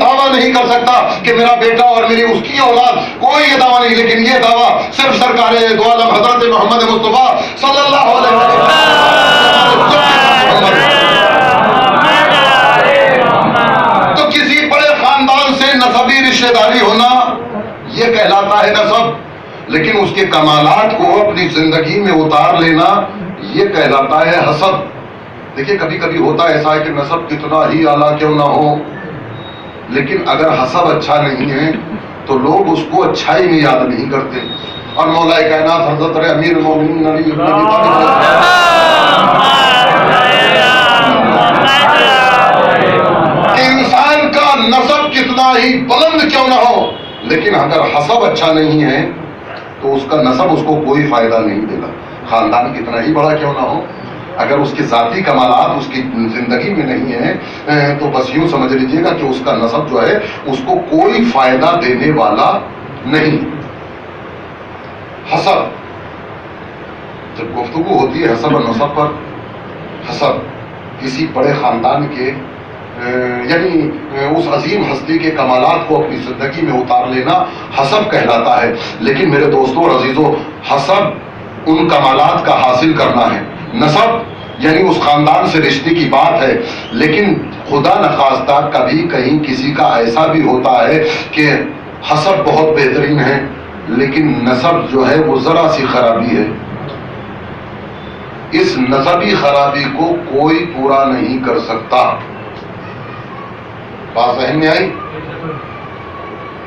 دعویٰ نہیں کر سکتا کہ میرا بیٹا اور میری اس کی اولاد، کوئی یہ دعویٰ نہیں، لیکن یہ دعویٰ صرف سرکار دو عالم حضرت محمد مصطفیٰ صلی اللہ علیہ وسلم۔ تو کسی بڑے خاندان سے نسبی رشتہ داری ہونا یہ کہلاتا ہے نسب، لیکن اس کے کمالات کو اپنی زندگی میں اتار لینا یہ کہلاتا ہے حسب۔ دیکھیے کبھی کبھی ہوتا ایسا ہے کہ نسب کتنا ہی اعلیٰ کیوں نہ ہو، لیکن اگر حسب اچھا نہیں ہے تو لوگ اس کو اچھائی میں یاد نہیں کرتے۔ اور مولا کائنات حضرت امیر المومنین علی ابن ابی طالب، کہ انسان کا نسب کتنا ہی بلند کیوں نہ ہو، لیکن اگر حسب اچھا نہیں ہے تو اس کا نسب اس کو کوئی فائدہ نہیں دے گا۔ خاندان کتنا ہی بڑا کیوں نہ ہو، اگر اس کے ذاتی کمالات اس کی زندگی میں نہیں ہیں تو بس یوں سمجھ لیجیے گا کہ اس کا نسب جو ہے اس کو کوئی فائدہ دینے والا نہیں۔ حسب، جب گفتگو ہوتی ہے حسب اور نسب پر، حسب کسی بڑے خاندان کے یعنی اس عظیم ہستی کے کمالات کو اپنی زندگی میں اتار لینا حسب کہلاتا ہے۔ لیکن میرے دوستوں اور عزیزوں، حسب ان کمالات کا حاصل کرنا ہے، نسب یعنی اس خاندان سے رشتے کی بات ہے۔ لیکن خدا نخواستہ کبھی کہیں کسی کا ایسا بھی ہوتا ہے کہ حسب بہت بہترین ہے لیکن نسب جو ہے وہ ذرا سی خرابی ہے، اس نسبی خرابی کو کوئی پورا نہیں کر سکتا۔ بات ذہن میں آئی؟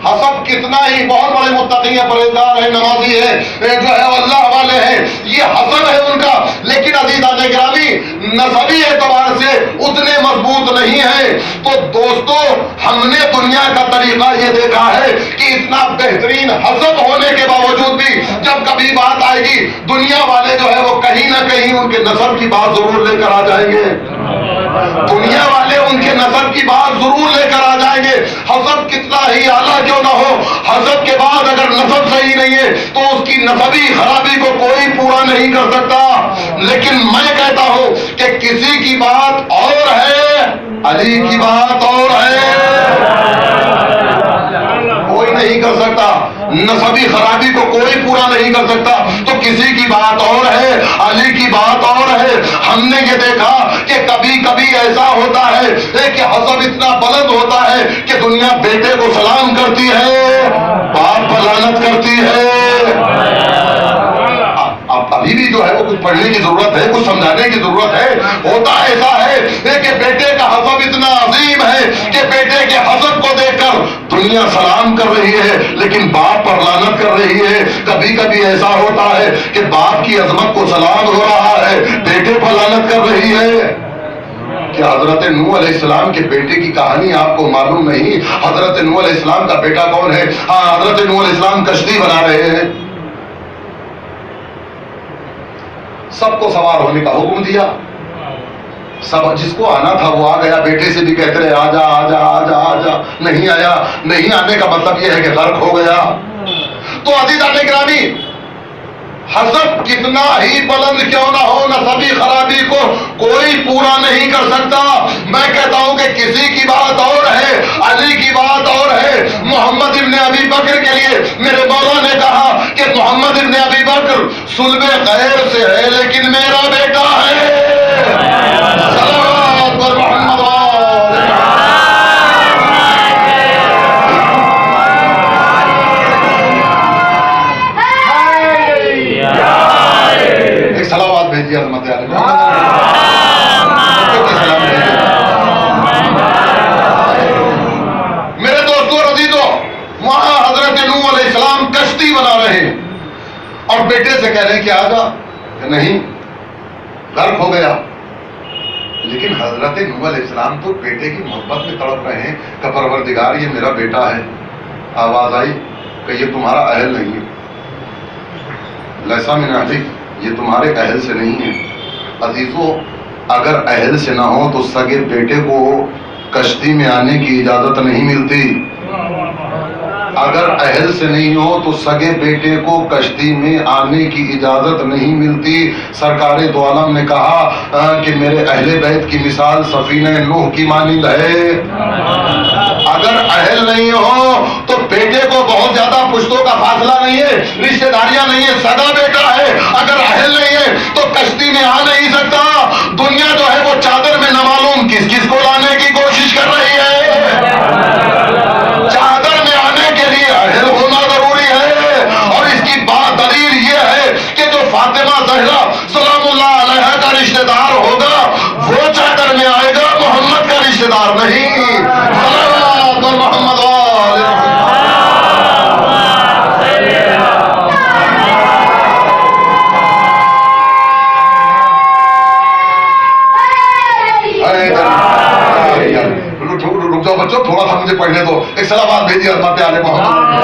حسب کتنا ہی بہت بڑے متقی ہیں، پرہیزگار ہیں، نمازی ہیں، جو ہے اللہ والے ہیں، یہ حسب ہے ان کا، لیکن عزیزان گرامی نسبی اعتبار سے اتنے مضبوط نہیں ہیں۔ تو دوستو ہم نے دنیا کا طریقہ یہ دیکھا ہے کہ اتنا بہترین حسب ہونے کے باوجود بھی جب کبھی بات آئے گی دنیا والے جو ہے وہ کہیں نہ کہیں ان کے نسب کی بات ضرور لے کر آ جائیں گے، دنیا والے ان کے نسب کی بات ضرور لے کر آ جائیں گے۔ حسب کتنا ہی اعلیٰ کیوں نہ ہو، حسب کے بعد اگر نسب صحیح نہیں ہے تو اس کی نسبی خرابی کو کوئی پورا نہیں کر سکتا۔ لیکن میں کہتا ہوں کہ کسی کی بات اور ہے، علی کی بات اور ہے، کوئی نہیں کر سکتا، نسبی خرابی کو کوئی پورا نہیں کر سکتا۔ تو کسی کی بات اور ہے، علی کی بات اور ہے۔ ہم نے یہ دیکھا کہ کبھی کبھی ایسا ہوتا ہے کہ حسب اتنا بلند ہوتا ہے کہ دنیا بیٹے کو سلام کرتی ہے، باپ پر لعنت کرتی ہے۔ ابھی بھی جو ہے وہ کچھ پڑھنے کی ضرورت ہے، کچھ سمجھانے کی ضرورت ہے۔ ہوتا ایسا ہے کہ بیٹے کا حسب اتنا عظیم ہے کہ بیٹے کے حسب کو دیکھ کر دنیا سلام کر رہی ہے لیکن باپ پر لعنت کر رہی ہے۔ کبھی کبھی ایسا ہوتا ہے کہ باپ کی عظمت کو سلام ہو رہا ہے، بیٹے پر لعنت کر رہی ہے۔ کہ حضرت نوح علیہ السلام کے بیٹے کی کہانی آپ کو معلوم نہیں؟ حضرت نوح علیہ السلام کا بیٹا کون ہے؟ ہاں، حضرت نوح علیہ السلام کشتی بنا رہے ہیں، سب کو سوار ہونے کا حکم دیا، سب جس کو آنا تھا وہ آ گیا، بیٹے سے بھی کہتے رہے آجا آجا آجا آجا، نہیں آیا۔ نہیں آنے کا مطلب یہ ہے کہ غرق ہو گیا۔ تو عزیزان گرامی حسب کتنا ہی بلند کیوں نہ ہو، نسبی خرابی کو کوئی پورا نہیں کر سکتا۔ میں کہتا ہوں کہ کسی کی بات اور ہے، علی کی بات اور ہے۔ محمد ابن ابی بکر کے لیے میرے مولا نے کہا کہ محمد ابن ابی بکر صلب غیر سے ہے لیکن میرا بیٹا ہے۔ صلوات پر محمد سلامات بھیجیے عظمت علی میرے دوستو اور عزیزو، وہاں حضرت نوح علیہ السلام کشتی بنا رہے ہیں اور بیٹے سے کہہ رہے ہیں کہ آجا، کہ نہیں، غرق ہو گیا۔ لیکن حضرت نوح علیہ السلام تو بیٹے کی محبت میں تڑپ رہے ہیں کہ پروردگار یہ میرا بیٹا ہے۔ آواز آئی، کہ یہ تمہارا اہل نہیں ہے، لیسا من اہلک، یہ تمہارے اہل سے نہیں ہے۔ عزیزو، اگر اہل سے نہ ہو تو سگے بیٹے کو کشتی میں آنے کی اجازت نہیں ملتی۔ اگر اہل سے نہیں ہو تو سگے بیٹے کو کشتی میں آنے کی اجازت نہیں ملتی۔ سرکار دو عالم نے کہا کہ میرے اہل بیت کی مثال سفینہ نوح کی مانند ہے۔ اگر اہل نہیں ہو تو بیٹے کو بہت زیادہ پشتوں کا فاصلہ نہیں ہے، رشتہ داریاں نہیں ہے، سگا بیٹا ہے، اگر اہل نہیں ہے تو کشتی میں آ نہیں سکتا۔ دنیا جو ہے وہ چادر میں نہ معلوم کس کس کو لانے کی کوشش کر رہی ہے۔ چادر میں آنے کے لیے اہل ہونا ضروری ہے، اور اس کی بات دلیل یہ ہے کہ جو فاطمہ زہرا سلام اللہ علیہا کا رشتہ دار ہوگا وہ چادر میں آئے گا، محمد کا رشتہ دار نہیں۔ صلوات محمد والے رک جاؤ بچوں، تھوڑا سا مجھے پڑھنے دو، ایک سلامات بھیجیے حضرت آل محمد۔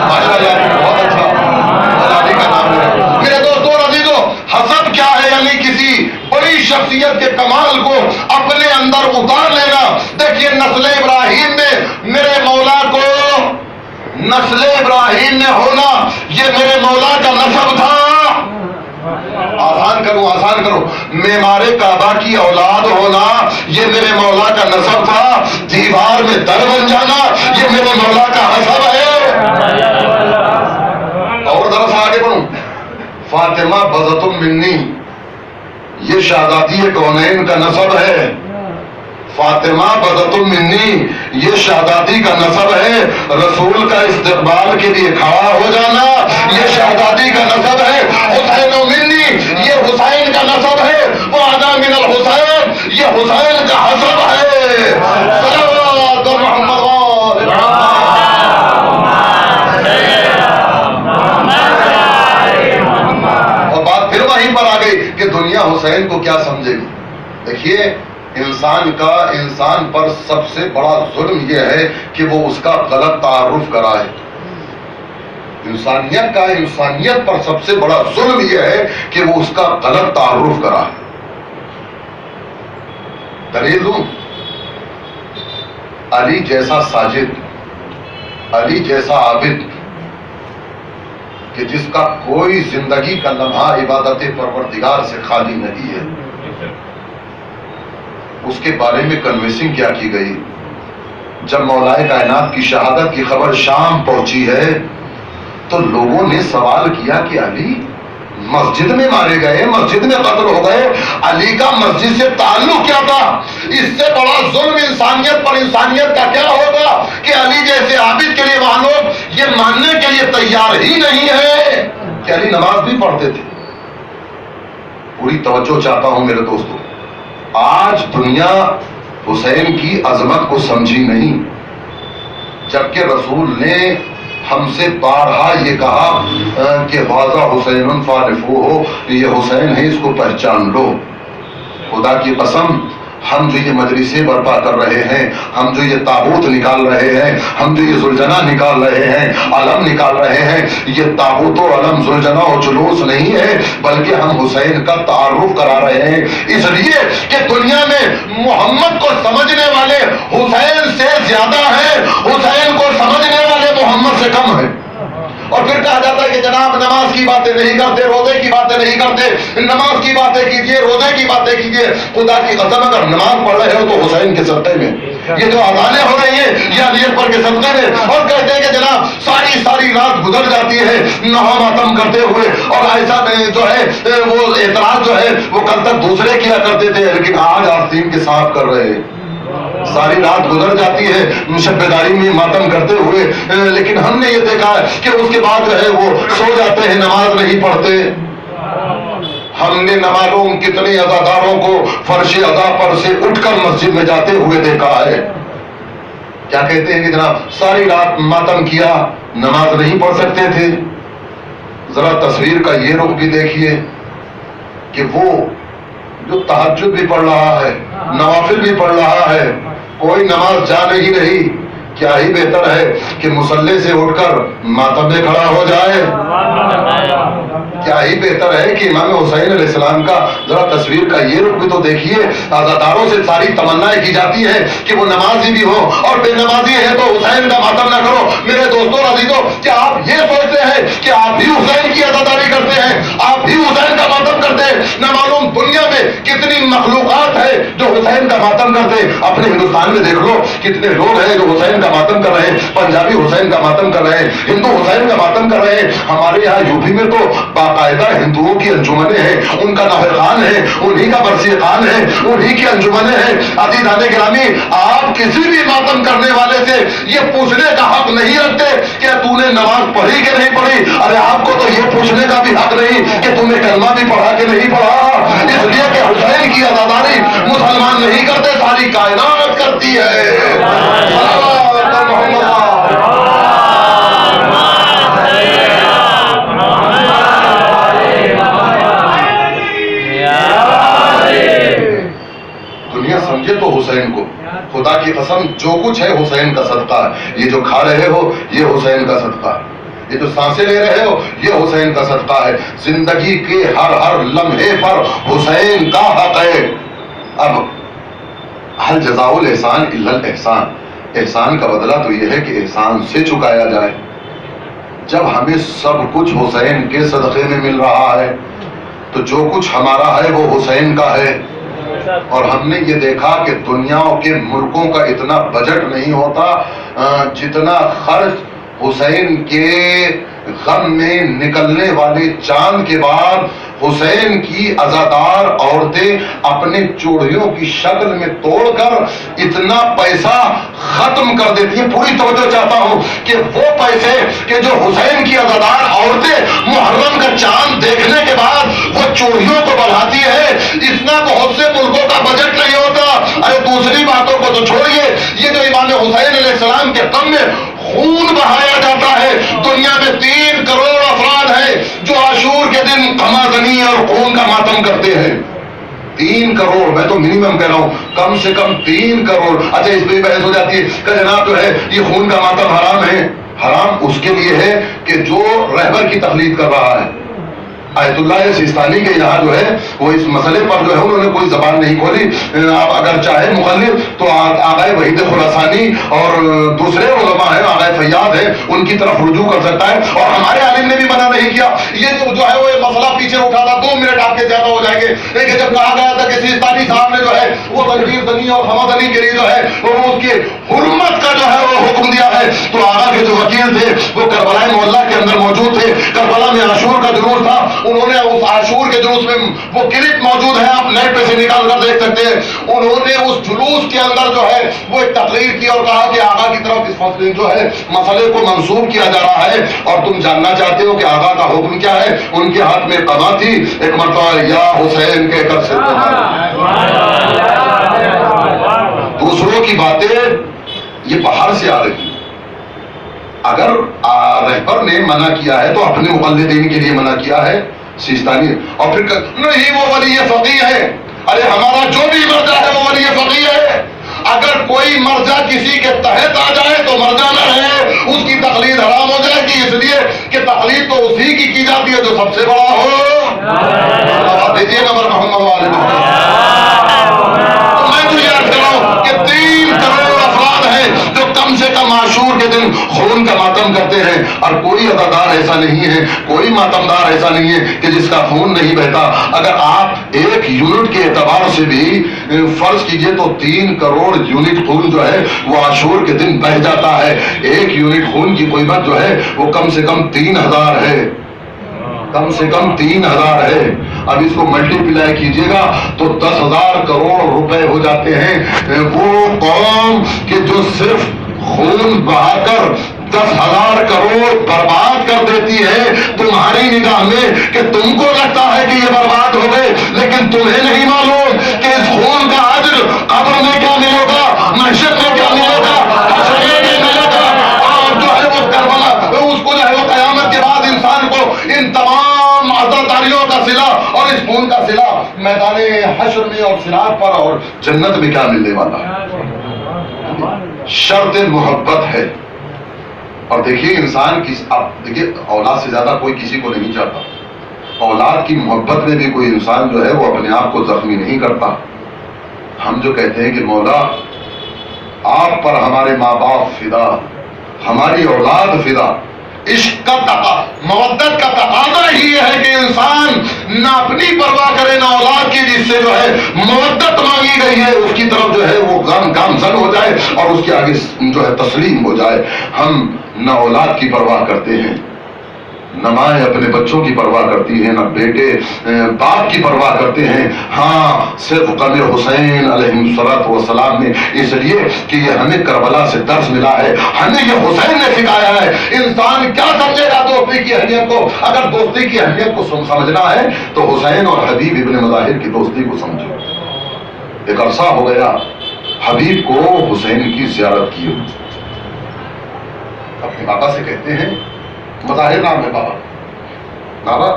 ماشاء اللہ، بہت اچھا، علی کا نام ہے۔ میرے دوستوں اور عزیزوں، حسب کیا ہے؟ یعنی کسی بڑی شخصیت کے کمال کو اپنے اندر اتار لینا۔ دیکھیے نسل ابراہیم میں میرے مولا کو، نسل ابراہیم میں ہونا یہ میرے مولا کا نسب تھا۔ آسان کرو، آسان کرو، معمار کعبہ کی اولاد ہونا یہ میرے مولا کا نسب تھا۔ دیوار میں در بن جانا یہ میرے مولا کا حسب ہے۔ اور ذرا سا آگے بڑھوں، فاطمہ بضعۃ منی یہ شہزادی کونین کا نسب ہے۔ فاطمہ بضعۃ منی یہ شہزادی کا نسب ہے۔ رسول کا استقبال کے لیے کھڑا ہو جانا یہ شہزادی کا نسب ہے۔ حسین منی یہ حسین کا نسب ہے۔ وانا من الحسین یہ حسین کا حسب ہے۔ صلوات محمد والے محمد۔ اور بات پھر وہیں پر آ گئی کہ دنیا حسین کو کیا سمجھے گی۔ دیکھیے انسان پر سب سے بڑا ظلم یہ ہے کہ وہ اس کا غلط تعارف کرائے۔ انسانیت پر سب سے بڑا ظلم یہ ہے کہ وہ اس کا غلط تعارف کرائے۔ دلیل دوں، علی جیسا ساجد، علی جیسا عابد کہ جس کا کوئی زندگی کا لمحہ عبادت پروردگار سے خالی نہیں ہے، اس کے بارے میں کنوینسنگ کیا کی گئی؟ جب مولائے کائنات کی شہادت کی خبر شام پہنچی ہے تو لوگوں نے سوال کیا کہ علی مسجد میں مارے گئے، مسجد میں قتل ہو گئے، علی کا مسجد سے تعلق کیا تھا؟ اس سے بڑا ظلم انسانیت پر انسانیت کا کیا ہوگا کہ علی جیسے عابد کے لیے وہاں لوگ یہ ماننے کے لیے تیار ہی نہیں ہے کہ علی نماز بھی پڑھتے تھے۔ پوری توجہ چاہتا ہوں میرے دوستوں، آج دنیا حسین کی عظمت کو سمجھی نہیں، جبکہ رسول نے ہم سے بارہا یہ کہا کہ واضح حسین فارفوہ، یہ حسین ہے، اس کو پہچان لو۔ خدا کی قسم، ہم جو یہ مجلسیں برپا کر رہے ہیں، ہم جو یہ تابوت نکال رہے ہیں، ہم جو یہ زلجنا نکال رہے ہیں، علم نکال رہے ہیں، یہ تابوت و علم زلجنا و جلوس نہیں ہے، بلکہ ہم حسین کا تعارف کرا رہے ہیں، اس لیے کہ دنیا میں محمد کو سمجھنے والے حسین سے زیادہ ہیں، حسین کو سمجھنے والے محمد سے کم ہیں۔ اور پھر کہا جاتا ہے کہ جناب نماز کی باتیں نہیں کرتے، روزے کی باتیں نہیں کرتے، نماز کی باتیں کیجئے، روزے کی باتیں کیجئے۔ خدا کی قسم اگر نماز پڑھ رہے ہو تو حسین کے صدقے میں، یہ جو اذانیں ہو رہی ہیں یہ علی اکبر کے صدقے میں، اور کہتے ہیں کہ جناب ساری رات گزر جاتی ہے نہا ماتم کرتے ہوئے، اور ایسا جو ہے وہ اعتراض جو ہے وہ کل تک دوسرے کیا کرتے تھے، لیکن آج آستین کے ساتھ کر رہے ہیں۔ ساری رات گزر جاتی ہے شب بیداری میں ماتم کرتے ہوئے، لیکن ہم نے یہ دیکھا ہے کہ اس کے بعد جو ہے وہ سو جاتے ہیں، نماز نہیں پڑھتے۔ ہم نے معلوم کتنے عزاداروں کو فرش عزا پر سے اٹھ کر مسجد میں جاتے ہوئے دیکھا ہے۔ کیا کہتے ہیں کہ جناب ساری رات ماتم کیا، نماز نہیں پڑھ سکتے تھے۔ ذرا تصویر کا یہ رخ بھی دیکھیے کہ وہ جو تہجد بھی پڑھ رہا ہے، نوافل بھی پڑھ رہا ہے، کوئی نماز جا نہیں رہی، کیا ہی بہتر ہے کہ مصلی سے اٹھ کر ماتم میں کھڑا ہو جائے. کیا ہی بہتر ہے کہ امام حسین علیہ السلام کا ذرا تصویر کا یہ رخ بھی تو دیکھیے. عزاداروں سے ساری تمنائیں کی جاتی ہیں کہ وہ نمازی بھی ہو اور بے نمازی ہے تو حسین کا ماتم نہ کرو. میرے دوستوں عزیزوں، کیا آپ یہ سوچتے ہیں کہ آپ بھی حسین کی عزاداری کرتے ہیں، آپ بھی حسین کا ماتم کرتے ہیں؟ نہ معلوم دنیا میں کتنی مخلوقات ہے جو حسین کا ماتم کرتے ہیں. اپنے ہندوستان میں دیکھ لو کتنے لوگ ہیں جو حسین کا ماتم کر رہے ہیں. پنجابی حسین کا ماتم کر رہے ہیں، ہندو حسین کا ماتم کر رہے ہیں. ہمارے یہاں یوپی میں تو باقاعدہ ہندوؤں کی انجمنیں ہیں، ان کا نفر خان ہے، انہی کا برسی خان ہے، انہی کی انجمنیں ہیں. عزیزان گرامی، آپ کسی بھی ماتم کرنے والے سے یہ پوچھنے کا حق نہیں رکھتے کہ تو نے نماز پڑھی کہ نہیں پڑھی. ارے آپ کو تو یہ پوچھنے کا بھی حق نہیں کہ تو نے کلمہ بھی پڑھا کہ نہیں پڑھا. اس لیے کہ حسین کی عزاداری مسلمان نہیں کرتے، ساری کائنات کرتی ہے. دنیا سمجھے تو حسین کو، خدا کی قسم جو کچھ ہے حسین کا صدقہ ہے. یہ جو کھا رہے ہو یہ حسین کا صدقہ ہے، یہ جو سانسیں لے رہے ہو یہ حسین کا صدقہ ہے. زندگی کے ہر لمحے پر حسین کا حق ہے. اب ہل جزاء الاحسان الا الاحسان، احسان کا بدلہ تو یہ ہے کہ احسان سے چکایا جائے. جب ہمیں سب کچھ حسین کے صدقے میں مل رہا ہے تو جو کچھ ہمارا ہے وہ حسین کا ہے. اور ہم نے یہ دیکھا کہ دنیا کے ملکوں کا اتنا بجٹ نہیں ہوتا جتنا خرچ حسین کے غم میں نکلنے والے چاند کے بعد حسین کی عزادار عورتیں اپنے چوڑیوں کی شکل میں توڑ کر اتنا پیسہ ختم کر دیتی ہیں. پوری توجہ چاہتا ہوں کہ وہ پیسے کہ جو حسین کی عزادار عورتیں محرم کا چاند دیکھنے کے بعد وہ چوڑیوں کو بڑھاتی ہے، اتنا بہت سے ملکوں کا بجٹ نہیں ہوتا. ارے دوسری باتوں کو تو چھوڑیے، یہ جو امام حسین علیہ السلام کے غم میں خون بہایا جاتا ہے، دنیا میں 3 کروڑ افراد ہیں جو عاشور کے دن غمازنی اور خون کا ماتم کرتے ہیں. 3 کروڑ، میں تو منیمم کہہ رہا ہوں، کم سے کم 3 کروڑ. اچھا اس پہ بحث ہو جاتی ہے کہ جناب جو ہے یہ خون کا ماتم حرام ہے. حرام اس کے لیے ہے کہ جو رہبر کی تقلید کر رہا ہے. آیت اللہ سیستانی کے یہاں جو ہے وہ اس مسئلے پر جو ہے انہوں نے کوئی زبان نہیں کھولی. آپ اگر چاہے مخلف تو آقائے وحید خراسانی اور دوسرے علماء ہیں، آقائے فیاض ہیں، ان کی طرف رجوع کر سکتا ہے. اور ہمارے عالم نے بھی منع نہیں کیا. یہ جو ہے وہ مسئلہ پیچھے اٹھا تھا، 2 منٹ آپ کے زیادہ ہو جائیں گے. لیکن جب کہا گیا تھا کہ سیستانی صاحب نے جو ہے وہ تنویر دنی اور حمد علی کے لیے جو ہے وہ اس کی حرمت کا جو ہے وہ حکم دیا ہے، تو آقا کے جو وکیل تھے وہ کربلا محلہ کے اندر موجود تھے. کربلا میں عاشور کا جلوس تھا، انہوں نے اس عاشور کے جلوس میں وہ کلپ موجود ہے، آپ نیٹ پہ سے نکال کر دیکھ سکتے ہیں. انہوں نے اس جلوس کے اندر جو ہے وہ ایک تقریر کی اور کہا کہ آقا کی طرف اس مسئلے جو ہے مسئلے کو منسوب کیا جا رہا ہے اور تم جاننا چاہتے ہو کہ آقا کا حکم کیا ہے. ان کے ہاتھ میں قضا تھی، ایک مرتبہ یا حسین کے کر سے دوسروں کی باتیں یہ باہر سے آ رہی. اگر رہبر نے منع کیا ہے تو اپنے مقلدین کے لیے منع کیا ہے سیستانی. اور پھر نہیں وہ ولی فقیہ ہے. ارے ہمارا جو بھی مرجع ہے وہ ولی فقیہ ہے. اگر کوئی مرجع کسی کے تحت آ جائے تو مرجع نہ رہے، اس کی تقلید حرام ہو جائے گی. اس لیے کہ تقلید تو اسی کی جاتی ہے جو سب سے بڑا ہو. دیجیے نمبر محمد والے. تو میں تو یہ عرض کر رہا ہوں کہ 3 کروڑ افراد ہیں جو کم سے کم عاشور کے دن خون کا ماتم کرتے ہیں، اور کوئی عزادار ایسا نہیں ہے، کوئی ماتمدار ایسا نہیں ہے کہ جس کا خون نہیں بہتا. اگر آپ 1 یونٹ کے اعتبار سے بھی فرض کیجئے تو 3 کروڑ یونٹ خون جو ہے وہ عاشور کے دن بہ جاتا ہے. 1 یونٹ خون کی قیمت جو ہے وہ کم سے کم 3000 ہے، کم سے کم 3000 ہے. اب اس کو ملٹی پلائی کیجئے گا تو 10,000 کروڑ روپے ہو جاتے ہیں. وہ قوم کہ جو صرف خون بہا کر 10,000 کروڑ برباد کر دیتی ہے تمہاری نگاہ میں، کہ تم کو لگتا ہے کہ یہ برباد ہو گئے، لیکن تمہیں نہیں معلوم کہ اس خون کا اجر قبر میں کیا ملے گا، محشر میں کیا ملے گا، حشر میں کیا ملے گا. اور جو ہے وہ کربلا اس کو جو ہے وہ قیامت کے بعد انسان کو ان تمام عزاداریوں کا صلہ اور اس خون کا صلہ میدان حشر میں اور صراط پر اور جنت میں کیا ملنے والا ہے. شرط محبت ہے. اور دیکھیے انسان کی اب دیکھیے اولاد سے زیادہ کوئی کسی کو نہیں چاہتا. اولاد کی محبت میں بھی کوئی انسان جو ہے وہ اپنے آپ کو زخمی نہیں کرتا. ہم جو کہتے ہیں کہ مولا آپ پر ہمارے ماں باپ فدا، ہماری اولاد فدا، عشق کا مودت کا تقاضا ہی ہے کہ انسان نہ اپنی پرواہ کرے نہ اولاد کی، جس سے جو ہے مودت مانگی گئی ہے اس کی طرف جو ہے وہ گامزن ہو جائے اور اس کے آگے جو ہے تسلیم ہو جائے. ہم نہ اولاد کی پرواہ کرتے ہیں، نہ مائیں اپنے بچوں کی پرواہ کرتی ہیں، نہ بیٹے باپ کی پرواہ کرتے ہیں. ہاں صرف قمر حسین علیہ السلام نے، اس لیے کہ یہ ہمیں کربلا سے درس ملا ہے، ہمیں یہ حسین نے سکھایا ہے. انسان کیا سمجھے گا دوستی کی اہمیت کو؟ اگر دوستی کی اہمیت کو سمجھنا ہے تو حسین اور حبیب ابن مظاہر کی دوستی کو سمجھو. ایک عرصہ ہو گیا حبیب کو حسین کی زیارت کی. اپنے بابا سے کہتے ہیں، مظاہر نام ہے بابا، بابا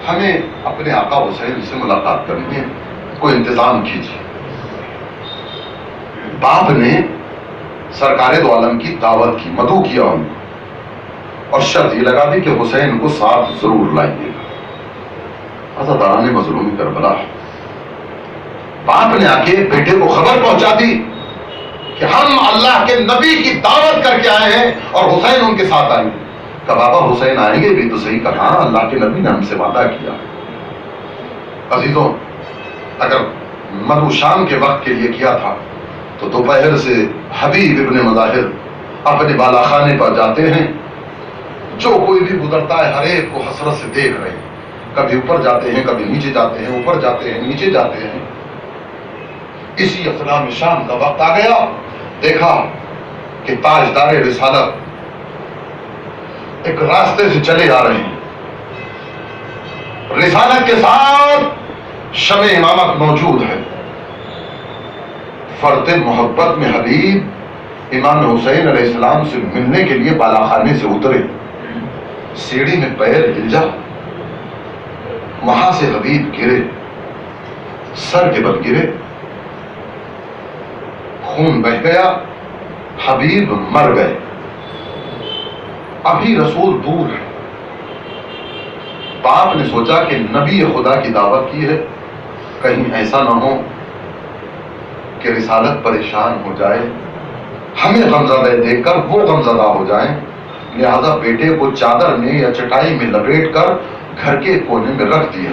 ہمیں اپنے آقا حسین سے ملاقات کرنی ہے، کوئی انتظام کیجیے. باپ نے سرکار دو عالم کی دعوت کی، مدعو کیا ان کو، اور شرط یہ لگا دی کہ حسین کو ساتھ ضرور لائیے گا. عزاداران مظلوم کربلا، باپ نے آ کے بیٹے کو خبر پہنچا دی کہ ہم اللہ کے نبی کی دعوت کر کے آئے ہیں اور حسین ان کے ساتھ آئیں گے. کہ بابا حسین آئیں گے بھی تو صحیح. کہا اللہ کے نبی نے ہم سے وعدہ کیا. عزیزوں اگر مغرب شام کے وقت کے لیے کیا تھا تو دوپہر سے حبیب ابن مظاہر اپنے بالا خانے پر جاتے ہیں. جو کوئی بھی گزرتا ہے ہر ایک کو حسرت سے دیکھ رہے ہیں. کبھی اوپر جاتے ہیں، کبھی نیچے جاتے ہیں، اوپر جاتے ہیں، نیچے جاتے ہیں. اسی اثنا میں شام کا وقت آ گیا. دیکھا کہ تاجدار رسالت ایک راستے سے چلے آ رہے ہیں. رسالت کے ساتھ شمع امامت موجود ہے. فرد محبت میں حبیب امام حسین علیہ السلام سے ملنے کے لیے بالا خانے سے اترے. سیڑھی میں پیر ہلجا، وہاں سے حبیب گرے، سر کے بل گرے، خون بہہ گیا، حبیب مر گئے. ابھی رسول دور ہے. باپ نے سوچا کہ نبی خدا کی دعوت کی ہے، کہیں ایسا نہ ہو کہ رسالت پریشان ہو جائے، ہمیں غمزدہ دیکھ کر وہ غمزدہ ہو جائیں. لہذا بیٹے کو چادر میں یا چٹائی میں لپیٹ کر گھر کے کونے میں رکھ دیا،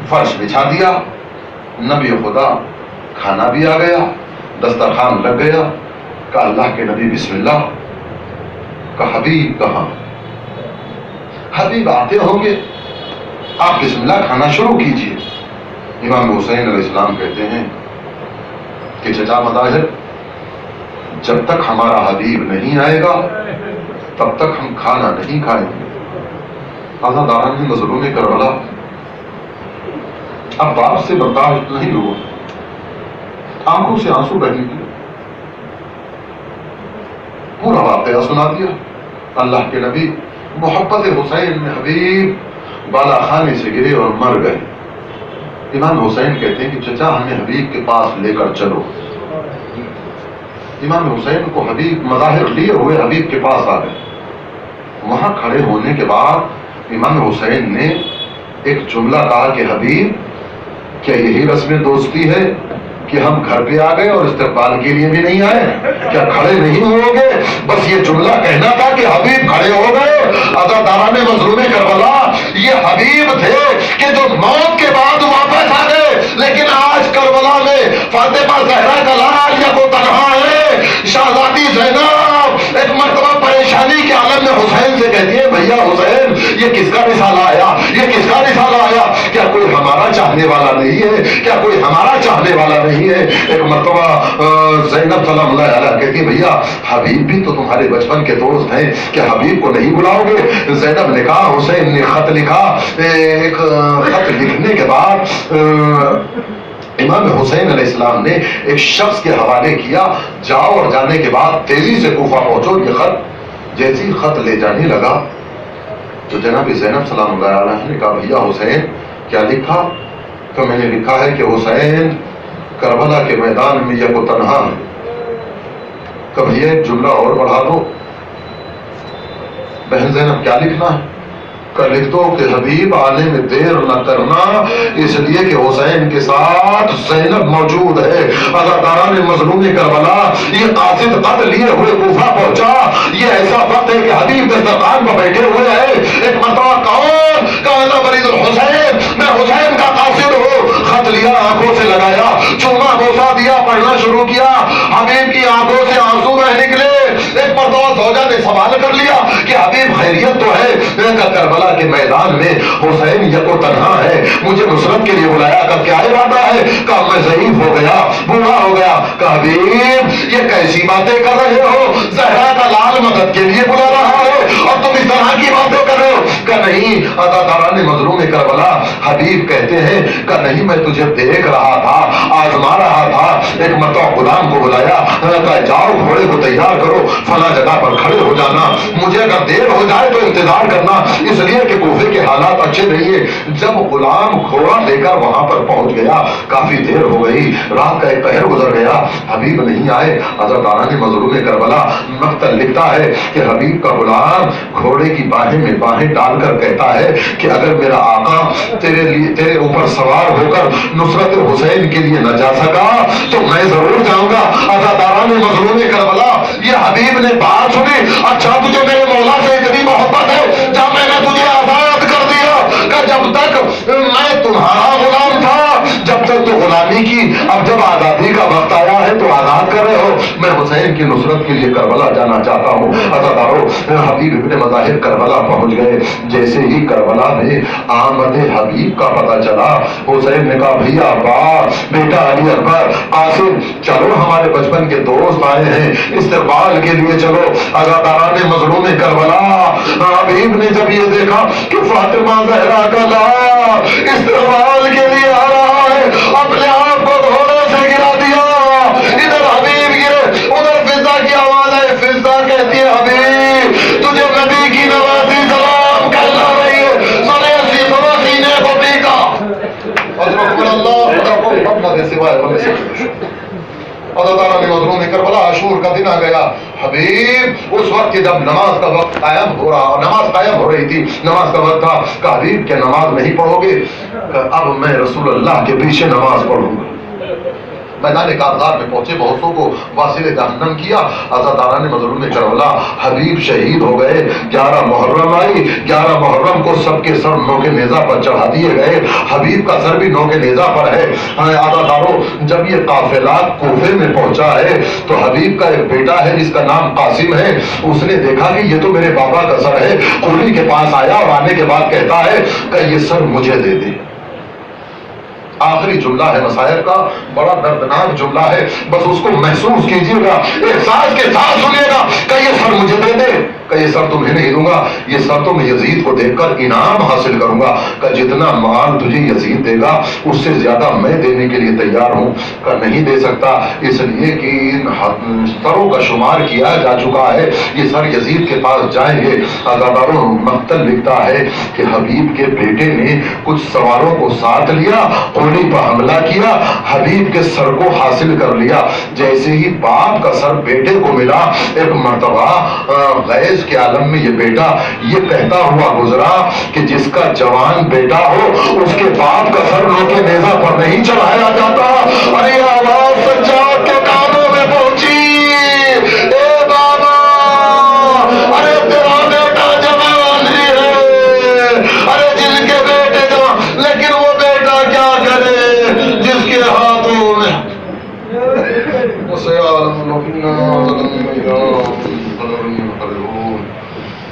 فرش بچھا دیا. نبی خدا کھانا بھی آ گیا، دسترخوان لگ گیا. کہا اللہ کے نبی بسم اللہ. کہا حبیب کہاں؟ حبیب آتے ہوں گے، آپ بسم اللہ کھانا شروع کیجئے. امام حسین علیہ السلام کہتے ہیں کہ چچا مظاہر، جب تک ہمارا حبیب نہیں آئے گا تب تک ہم کھانا نہیں کھائیں گے. عزاداران مظلوم کربلا، اب باپ سے برداشت نہیں ہوا، آنکھوں سے آنسو بہنے لگے. پورا واقعہ سنا دیا. اللہ کے نبی محبت حسین میں حبیب بالا خانے سے گرے اور مر گئے. امام حسین کہتے ہیں کہ چچا ہمیں حبیب کے پاس لے کر چلو. امام حسین کو حبیب مظاہر لیے ہوئے حبیب کے پاس آ گئے. وہاں کھڑے ہونے کے بعد امام حسین نے ایک جملہ کہا کہ حبیب کیا یہی رسم دوستی ہے کہ ہم گھر پہ آ گئے اور استقبال کے لیے بھی نہیں آئے؟ کیا کھڑے نہیں ہو گے؟ بس یہ جملہ کہنا تھا کہ حبیب کھڑے ہو گئے. عزاداران مظلوم کربلا، یہ حبیب تھے کہ جو موت کے بعد واپس آ گئے. لیکن آج کربلا میں فاطمہ زہرا کا لال یا وہ تنہا ہے. شہزادی زینب ایک مرتبہ پریشانی کے عالم میں حسین سے کہتی ہے بھیا حسین یہ کس کا رسالہ آیا، یہ کس کا رسالہ آیا؟ کیا کوئی ہمارا چاہنے والا نہیں ہے؟ کیا کوئی ہمارا چاہنے والا نہیں ہے؟ ایک مرتبہ زینب سلام اللہ علیہ کہتی ہے بھیا حبیب بھی تو تمہارے بچپن کے دوست ہیں، کیا حبیب کو نہیں بلاؤ گے؟ زینب نے کہا، حسین نے خط لکھا. ایک خط لکھنے کے بعد امام حسین علیہ السلام نے ایک شخص کے حوالے کیا، جاؤ اور جانے کے بعد تیزی سے کوفہ پہنچو. یہ خط جیسی خط لے جانے لگا تو جناب زینب سلام اللہ علیہ نے کہا بھیا حسین کیا لکھا؟ تو میں نے لکھا ہے کہ حسین کربلا کے میدان میں یک و تنہا ہے، کہ بھیا ایک جملہ اور بڑھا دو. بہن زینب کیا لکھنا ہے؟ کہ لکھ دو کہ حبیب آنے میں دیر نہ کرنا، اس لیے کہ حسین کے ساتھ زینب موجود ہے. ازاداران مظلوم کربلا یہ قاصد قتل لیے ہوئے کوفہ پہنچا. یہ ایسا وقت ہے کہ حبیب دسترخوان پر بیٹھے ہوئے ہیں. ایک مرتبہ کون کہنا مریض الحسین، میں حسین کا قاصد ہوں. خط لیا، آنکھوں سے لگایا، چوما بوسا دیا، پڑھنا شروع کیا. حبیب کی آنکھوں سے آنسو بہ نکلے. ایک مرتبہ زوجہ نے سوال کر لیا کہ حبیب خیریت تو ہے؟ کربلا کے میدان میں حسین یکو تنہا ہے، مجھے نصرت کے لیے بلایا. کا کیا ارادہ ہے؟ کہ میں ضعیف ہو گیا، بوڑھا ہو گیا. کہ حبیب یہ کیسی باتیں کر رہے ہو؟ زہرا کا لال مدد کے لیے بلا رہا ہے اور تم اس طرح کی باتیں کر رہے ہو. کہ نہیں اداداران مظلوم کربلا، حبیب کہتے ہیں کہ نہیں میں تجھے دیکھ رہا تھا، آزما رہا تھا. ایک مرتبہ غلام کو بلایا، کہ جاؤ گھوڑے کو تیار کرو، فلاں جگہ پر کھڑے ہو جانا، مجھے اگر دیر ہو جائے تو انتظار کرنا، اس لیے کہ کوفے کے حالات اچھے نہیں ہیں. جب غلام گھوڑا لے کر وہاں پر پہنچ گیا، کافی دیر ہو گئی، رات کا ایک پہر گزر گیا، حبیب نہیں آئے. حضرت مظلوم کربلا مقتل لکھتا ہے کہ حبیب کا غلام گھوڑے کی باہیں میں باہیں ڈال کر کہتا ہے کہ اگر میرا آقا تیرے اوپر سوار ہو کر نصرت حسین کے لیے نہ جا سکا تو میں ضرور جاؤں گا. ازاداران مظلوم کربلا یہ حبیب نے بات سنی. اچھا تجھے میرے مولا سے اتنی محبت ہے جب میں نے تجھے آزاد کر دیا کہ جب تک میں تمہارا غلام تھا جب تک تو غلامی کی، اب جب آزادی کا وقت آیا ہے تو آزاد کر رہے ہو. میں حسین کی نصرت کے لیے کربلا جانا چاہتا ہوں. ازادارو حبیب ابن مظاہر کربلا پہنچ گئے. جیسے ہی کربلا میں آمد حبیب کا پتہ چلا، حسین نے کہا بھیا عباس، بیٹا علی اکبر، قاسم، چلو ہمارے بچپن کے دوست آئے ہیں، استقبال کے لیے چلو. ازاداران مظلوم کربلا حبیب نے جب یہ دیکھا کہ فاطمہ زہرا کا لال استقبال کے لیے آ رہا ہے، اپنے آپ کو گھوڑے سے گرا دیا. ادھر حبیب گرے، ادھر فضا کی آواز ہے. فضا کہتی ہے حبیب تجھے نبی کی نوازی سلام کرنا رہی ہے. سنے سینے کو پیکا مظلوم کربلا عاشور کا دن آ گیا. حبیب اس وقت جب نماز کا وقت قائم ہو رہا، نماز قائم ہو رہی تھی، نماز کا وقت تھا. کہ حبیب کہ نماز نہیں پڑھو گے؟ کہ اب میں رسول اللہ کے پیچھے نماز پڑھوں گا. میدان کارزار میں پہنچے، بہتوں کو واصل جہنم کیا. ازاداران مظلوم کربلا حبیب شہید ہو گئے. 11 محرم آئی، 11 محرم کو سب کے سر نو کے نیزہ پر چڑھا دیے گئے. حبیب کا سر بھی نو کے نیزہ پر ہے. ازاداروں جب یہ قافلہ کوفے میں پہنچا ہے تو حبیب کا ایک بیٹا ہے جس کا نام قاسم ہے، اس نے دیکھا کہ یہ تو میرے بابا کا سر ہے. قولی کے پاس آیا اور آنے کے بعد کہتا ہے کہ یہ سر مجھے دے دے. آخری جملہ ہے مسائل کا، بڑا دردناک جملہ ہے، بس اس کو محسوس کیجیے گا، احساس کے ساتھ سنیے گا. کہ یہ سر مجھے دے دے، کہ یہ سر تمہیں نہیں دوں گا، یہ سر تو میں یزید کو دیکھ کر انعام حاصل کروں گا. کہ جتنا مال تجھے یزید دے گا اس سے زیادہ میں دینے کے لیے تیار ہوں. کہ نہیں دے سکتا، اس لیے کہ ان سروں کا شمار کیا جا چکا ہے، یہ سر یزید کے پاس جائیں گے. ازاداروں مقتل لکھتا ہے کہ حبیب کے بیٹے نے کچھ سواروں کو ساتھ لیا، پر حملہ کیا، حبیب کے سر کو حاصل کر لیا. جیسے ہی باپ کا سر بیٹے کو ملا، ایک مرتبہ غیظ کے عالم میں یہ بیٹا یہ کہتا ہوا گزرا کہ جس کا جوان بیٹا ہو اس کے باپ کا سر نو کے نیزہ پر نہیں چڑھایا جاتا. ارے آواز سجاد کے کانوں میں پہنچی، اے بابا، ارے تیرا بیٹا جوان ہی ہے، ارے جن کے بیٹے جوان، لیکن وہ بیٹا کیا کرے جس کے ہاتھوں میں اسے عالم